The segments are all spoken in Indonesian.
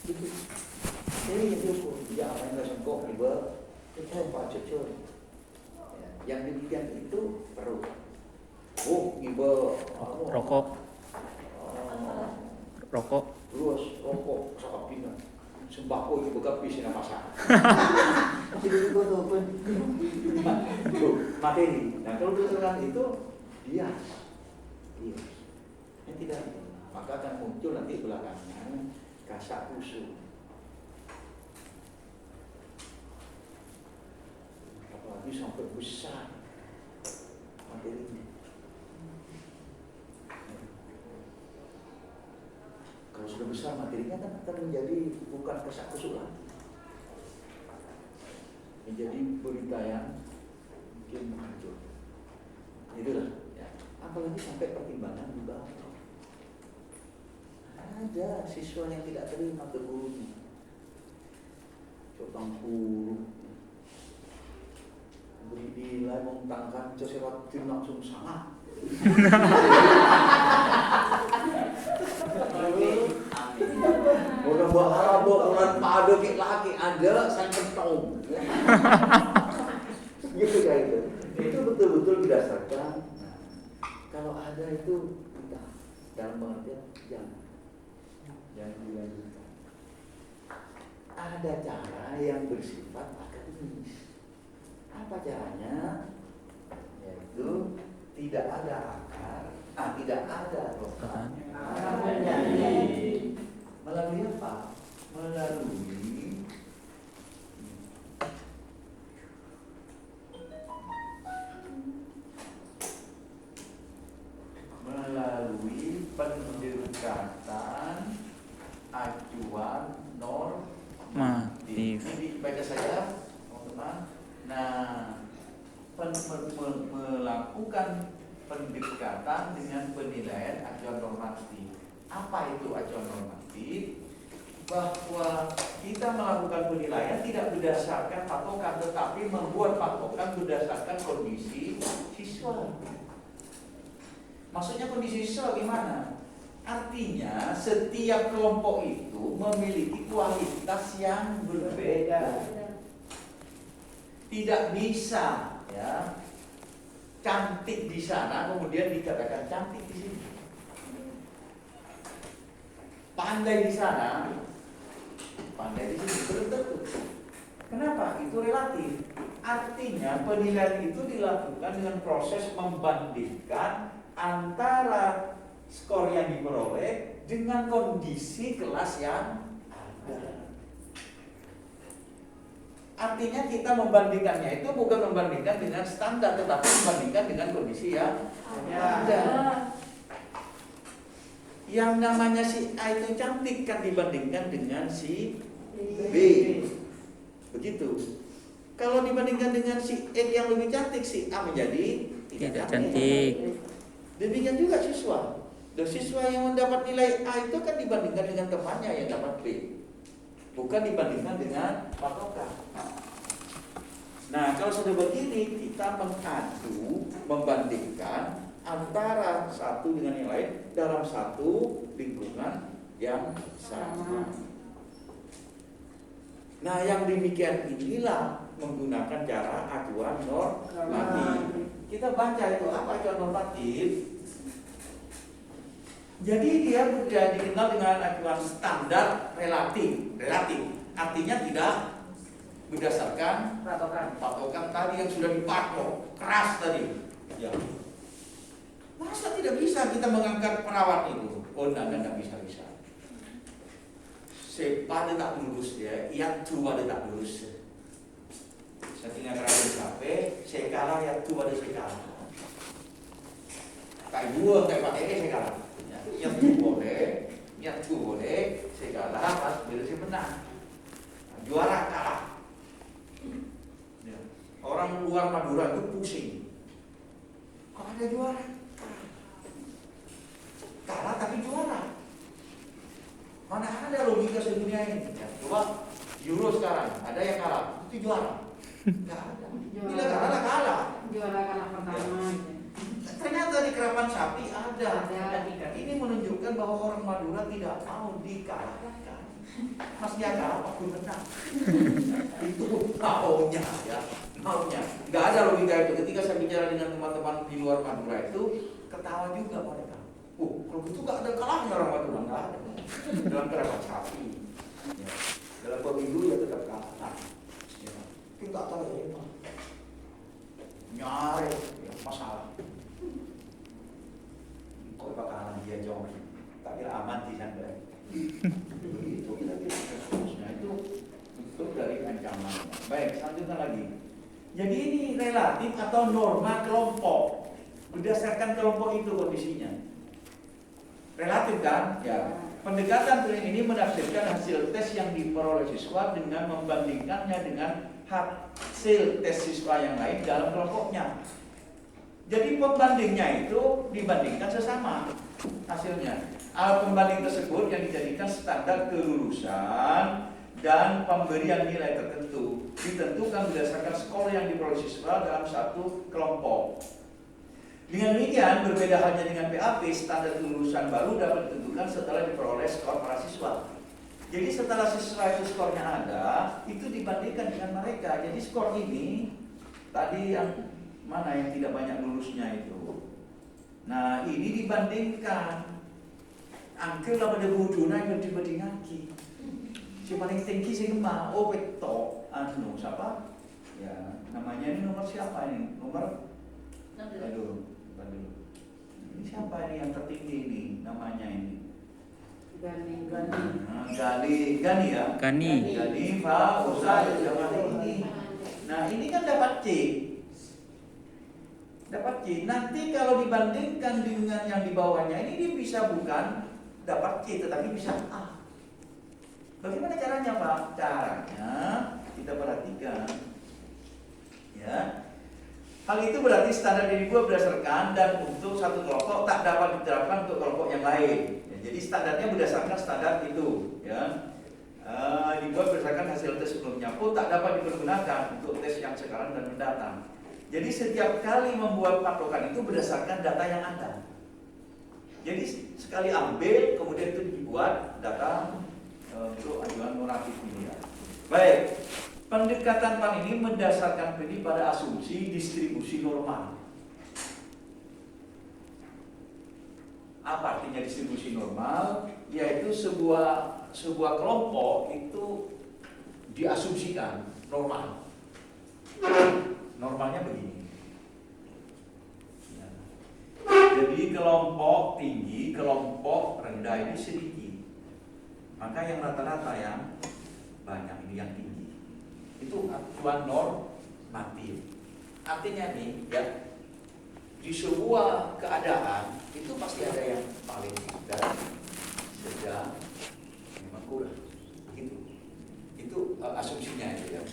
Gitu. Jadi yang diukur, ya apa yang nggak sengkok, iba, kita pak cucur. Yang demikian itu perlu. Oh, iba, Rokok. Terus rokok, sangat pindah. Sembako itu begapis yang masak. Jadi itu pun materi. Nah kalau tulisan itu dia, yang tidak, maka akan muncul nanti belakangan kasak kusuk. Apalagi sampai besar materinya. Kalau sudah besar materinya kan akan menjadi bukan kasak kusuk lagi, menjadi berita yang mungkin hancur. Itulah ya. Apalagi sampai pertimbangan di bawah. Ada siswa yang tidak terima ke gurunya, coba guru beri nilai mengutangkan sesuatu langsung sama. Orang berharap orang pada lagi ada saya pentong. Gitu kayak itu. Itu betul-betul didasarkan. Kalau ada itu kita dalam pengertian jangan dilanjutkan. Ada cara yang bersifat akademis. Apa caranya? Yaitu tidak ada akar, tidak ada rokan. Melalui apa? Melalui pendekatan acuan normatif. Ini baca saja, teman-teman. Nah, melakukan pendekatan dengan penilaian acuan normatif. Apa itu acuan normatif? Bahwa kita melakukan penilaian tidak berdasarkan patokan, tetapi membuat patokan berdasarkan kondisi siswa. Maksudnya kondisi siswa gimana? Artinya setiap kelompok itu memiliki kualitas yang berbeda. Tidak bisa ya cantik di sana kemudian dikatakan cantik di sini. Pandai di sana, pandai di sini belum tentu. Kenapa? Itu relatif. Artinya penilaian itu dilakukan dengan proses membandingkan antara skor yang diperoleh dengan kondisi kelas yang ada. Artinya kita membandingkannya itu bukan membandingkan dengan standar, tetapi membandingkan dengan kondisi yang ada. Yang namanya si A itu cantik kan dibandingkan dengan si B. Begitu. Kalau dibandingkan dengan si X yang lebih cantik, si A menjadi tidak cantik. Demikian juga siswa. Dan siswa yang mendapat nilai A itu kan dibandingkan dengan temannya yang dapat B, bukan dibandingkan dengan patokan. Nah, kalau sudah begini kita membandingkan antara satu dengan yang lain dalam satu lingkungan yang sama. Nah, yang demikian inilah menggunakan cara acuan normatif. Kita baca itu apa acuan normatif? Jadi dia dikenal dengan acuan standar relatif. Artinya tidak berdasarkan patokan tadi yang sudah dipatok keras tadi. Ya. Masa tidak bisa kita mengangkat perawat itu? Oh, tidak bisa. Sepa dia tak lulus ya, yang tua dia tak lulus. Setinggal kerajaan sampai, saya kalah yang tua dia saya kalah. Kayak dua, kayak pakai saya kalah. Yang tu boleh, saya kalah, pas bila saya menang. Juara kalah. Orang luar Madura itu pusing. Kok ada juara? Kalah tapi juara. Mana ada logika sedunia ini? Ya, coba Euro sekarang, ada yang kalah, itu juara. Enggak ada. Bila kalah. Juara kalah pertama. Ternyata di Kerapan Sapi ada. Ini menunjukkan bahwa orang Madura tidak mau dikalahkan. Mas Jaka apapun menang. Itu maunya ya, maunya. Nggak ada logika itu. Ketika saya bicara dengan teman-teman di luar Madura itu ketawa juga mereka. Kalau gitu nggak ada kalahnya orang Madura, nggak ada. Dalam kerabat sapi, ya. Dalam pemilu ya tetap kalah. Ya. Tapi nggak tahu ya, nyari ya, masalah. Kok bakalan dia jawab? Tak kira aman di sana. Begitu kira-kira itu dari ancaman. Baik, selanjutnya lagi. Jadi ini relatif atau norma kelompok. Berdasarkan kelompok itu kondisinya. Relatif kan? Ya. Pendekatan ini menafsirkan hasil tes yang diperoleh siswa dengan membandingkannya dengan hasil tes siswa yang lain dalam kelompoknya. Jadi pembandingnya itu dibandingkan sesama hasilnya. Alat pembanding tersebut yang dijadikan standar kelulusan dan pemberian nilai tertentu ditentukan berdasarkan skor yang diperoleh siswa dalam satu kelompok. Dengan demikian, berbeda halnya dengan PAP, standar kelulusan baru dapat ditentukan setelah diperoleh skor para siswa. Jadi setelah siswa itu skornya ada, itu dibandingkan dengan mereka. Jadi skor ini, tadi yang mana yang tidak banyak lulusnya itu. Nah, ini dibandingkan. Angkel lah pada buduna yang dibandingkan. Si paling tinggi sih mah, beto, siapa? Ya, namanya ini nomor siapa ini? Nomor? Aduh. Ini siapa ini yang tertinggi ini namanya ini? Gani ya? Gani, Pak, Ustaz, zaman ini. Nah, ini kan dapat C. Nanti kalau dibandingkan dengan yang di bawahnya ini dia bisa bukan dapat C tetapi bisa A. Bagaimana caranya, Pak? Caranya kita perhatikan. Ya. Hal itu berarti standar yang dibuat berdasarkan dan untuk satu kelompok tak dapat diterapkan untuk kelompok yang lain. Ya, jadi standarnya berdasarkan standar itu, ya. Dibuat berdasarkan hasil tes sebelumnya pun tak dapat dipergunakan untuk tes yang sekarang dan mendatang. Jadi setiap kali membuat patokan itu berdasarkan data yang ada. Jadi sekali ambil kemudian itu dibuat data untuk ajuan normatif ini. Baik. Pendekatan PAN ini mendasarkan ini pada asumsi distribusi normal. Apa artinya distribusi normal? Yaitu sebuah kelompok itu diasumsikan normal. Normalnya begini. Ya. Jadi kelompok tinggi, kelompok rendah ini sedikit. Maka yang rata-rata yang banyak ini yang tinggi. Itu acuan normatif. Artinya nih, ya, di sebuah keadaan itu pasti ada yang paling dan sedang, memang kurang. Itu asumsinya itu ya.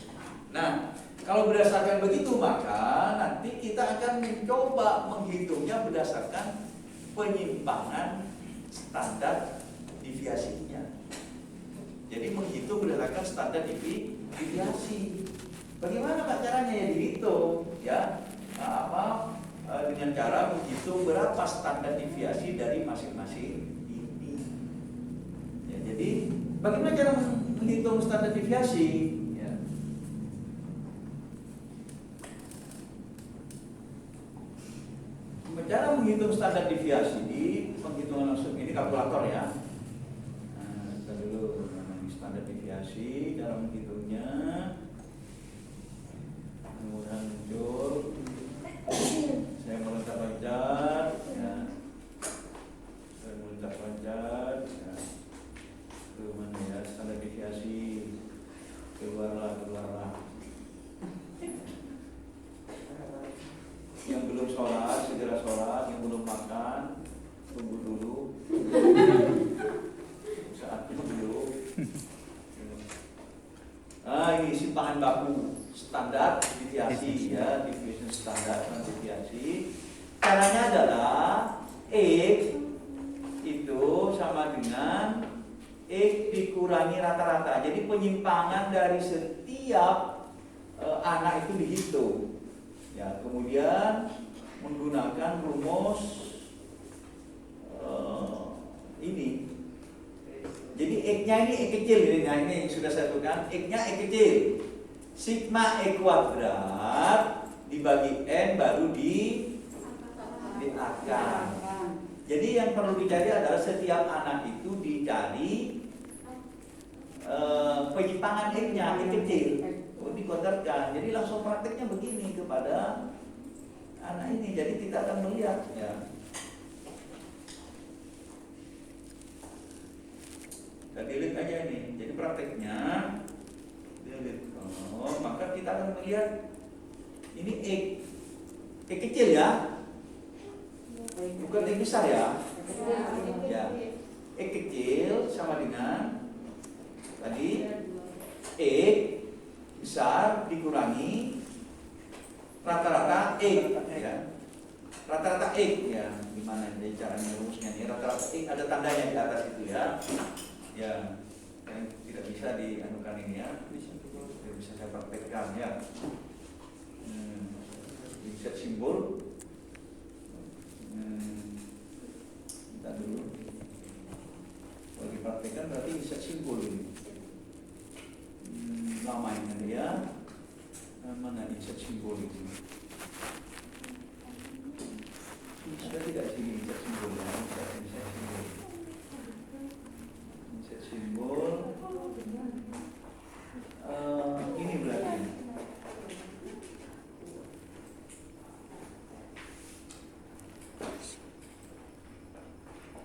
Nah, kalau berdasarkan begitu maka nanti kita akan mencoba menghitungnya berdasarkan penyimpangan standar deviasinya. Jadi menghitung berdasarkan standar deviasi. Bagaimana Pak caranya ya dihitung? Ya, dengan cara menghitung berapa standar deviasi dari masing-masing ini. Ya, jadi bagaimana cara menghitung standar deviasi? Ya. Cara menghitung standar deviasi di penghitungan langsung ini kalkulator ya. Standar deviasi dalam menghitungnya kemudian muncul saya meloncat-loncat ya. Ya. Ke mana ya standar deviasi keluarlah yang belum sholat segera sholat, yang belum makan tunggu dulu saatnya belum. Ini simpangan baku standar deviasi ya, deviation standar dan deviasi. Caranya adalah X itu sama dengan X dikurangi rata-rata. Jadi penyimpangan dari setiap anak itu dihitung. Ya, kemudian menggunakan rumus ini Jadi X-nya ini X kecil, nah ini yang sudah saya tuliskan, X-nya X kecil. Sigma E kuadrat dibagi N baru diakan. Jadi yang perlu dicari adalah setiap anak itu dicari penyimpangan X-nya, X kecil, dikuadratkan. Jadi langsung prakteknya begini kepada anak ini. Jadi kita akan melihat ya. Kita delete aja ini. Jadi prakteknya delete. Oh, maka kita akan melihat ini X kecil ya, bukan X besar ya. Ya, X kecil sama dengan tadi X besar dikurangi rata-rata X ya. Rata-rata X ya. Gimana ini caranya rumusnya nih? Rata-rata X ada tandanya di atas itu ya. Ya, yang tidak bisa dianukan ini ya. Bisa saya praktekkan ya. Set simbol. Kita dulu. Kalau dipraktekkan berarti set simbol ini. Lama ini ya. Mana set simbol itu? Sudah tidak sini set simbol ya. Set simbol. Ini berarti.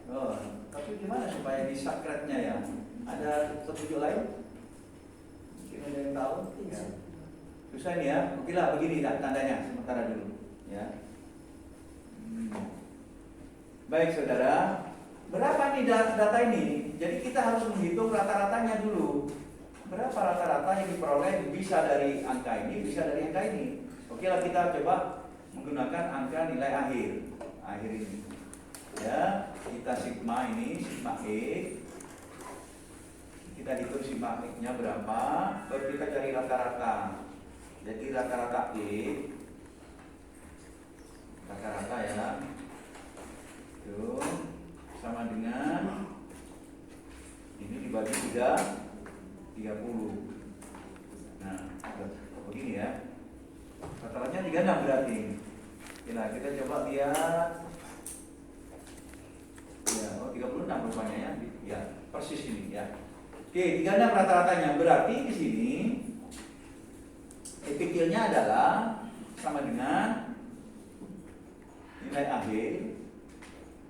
Oh, tapi gimana supaya di sakratnya ya? Ada petunjuk lain? Mungkin ada yang tahu? Ya. Susah ini ya. Oke lah, begini tandanya sementara dulu. Ya. Baik saudara, berapa nih data ini? Jadi kita harus menghitung rata-ratanya dulu. Berapa rata-rata yang diperoleh bisa dari angka ini, bisa dari angka ini. Oke lah, kita coba menggunakan angka nilai akhir ini. Ya, kita sigma ini, sigma E. Kita hitung sigma X-nya berapa, baru kita cari rata-rata. Jadi rata-rata E, rata-rata ya, itu sama dengan ini dibagi 30. Nah, begini ya. Rata-ratanya 36 berarti. Nah, kita coba lihat. Ya, 36 rupanya ya. Ya, persis ini ya. Oke, 36 rata-ratanya. Berarti di sini kecilnya adalah sama dengan nilai akhir.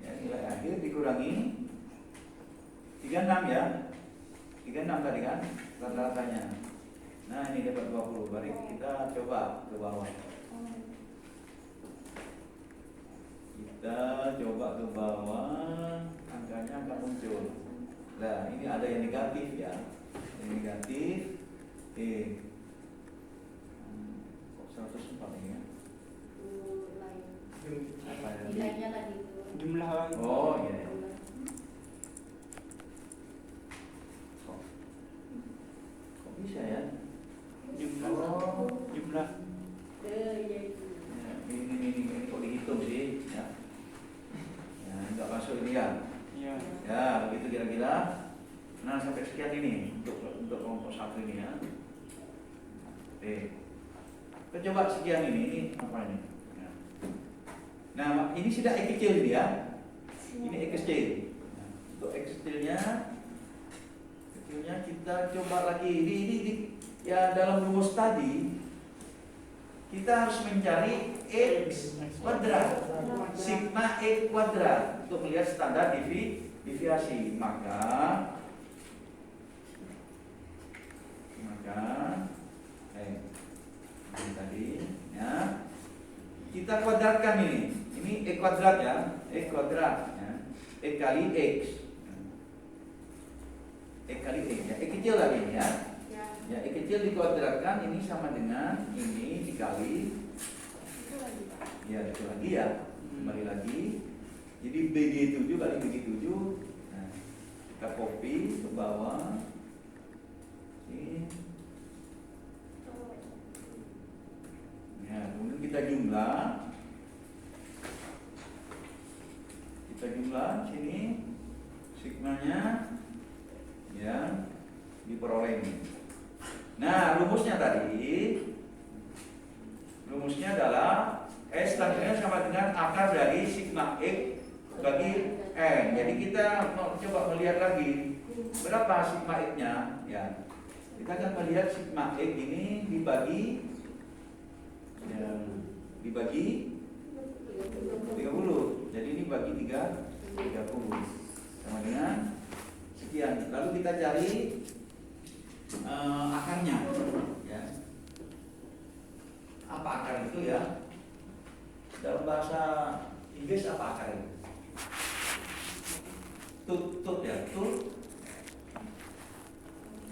Ya, nilai akhir dikurangi 36 ya. 36 tadi kan rata-ratanya. Nah, ini dapat 20. Mari kita coba ke bawah. Kita coba ke bawah, angkanya akan muncul. Nah, ini ada yang negatif ya. Yang negatif. Kok 104 ini ya? Apa ya? Nilainya tadi itu. Jumlah. Oh iya. Kok bisa ya? Jumlah. Jumlah. Ya, ini kok dihitung sih? Ya. Ya, enggak masuk ini ya. Ya. Ya, begitu kira-kira. Nah, sampai sekian ini untuk kelompok 1 ini ya. Oke. Kita coba sekian ini apa ini? Ya. Nah, ini sudah X kecil ini ya. Ini X kecil. Nah, untuk X kecilnya kita coba lagi di ya dalam rumus tadi kita harus mencari X kuadrat, sigma X kuadrat untuk melihat standar deviasi. Maka ini tadi ya, kita kuadratkan ini X kuadrat ya, X kuadrat ya, X kali X, X kali X ya, X kecil lagi ini ya. Ya, X kecil dikuadratkan ini sama dengan ini dikali ya itu lagi ya, kembali lagi. Jadi BG7 kali BG7. Nah, kita copy ke bawah. Ini. Ya, kemudian kita jumlah. Kita jumlah sini sigmanya diperoleh ini. Nah, rumusnya adalah S selanjutnya sama dengan akar dari sigma X bagi N. Jadi kita mau coba melihat lagi berapa sigma X-nya ya. Kita akan melihat sigma X ini dibagi 30. Jadi ini bagi 30 sama dengan sekian. Lalu kita cari akarnya ya. Apa akar itu ya? Dalam bahasa Inggris apa akar itu? Tut ya, tut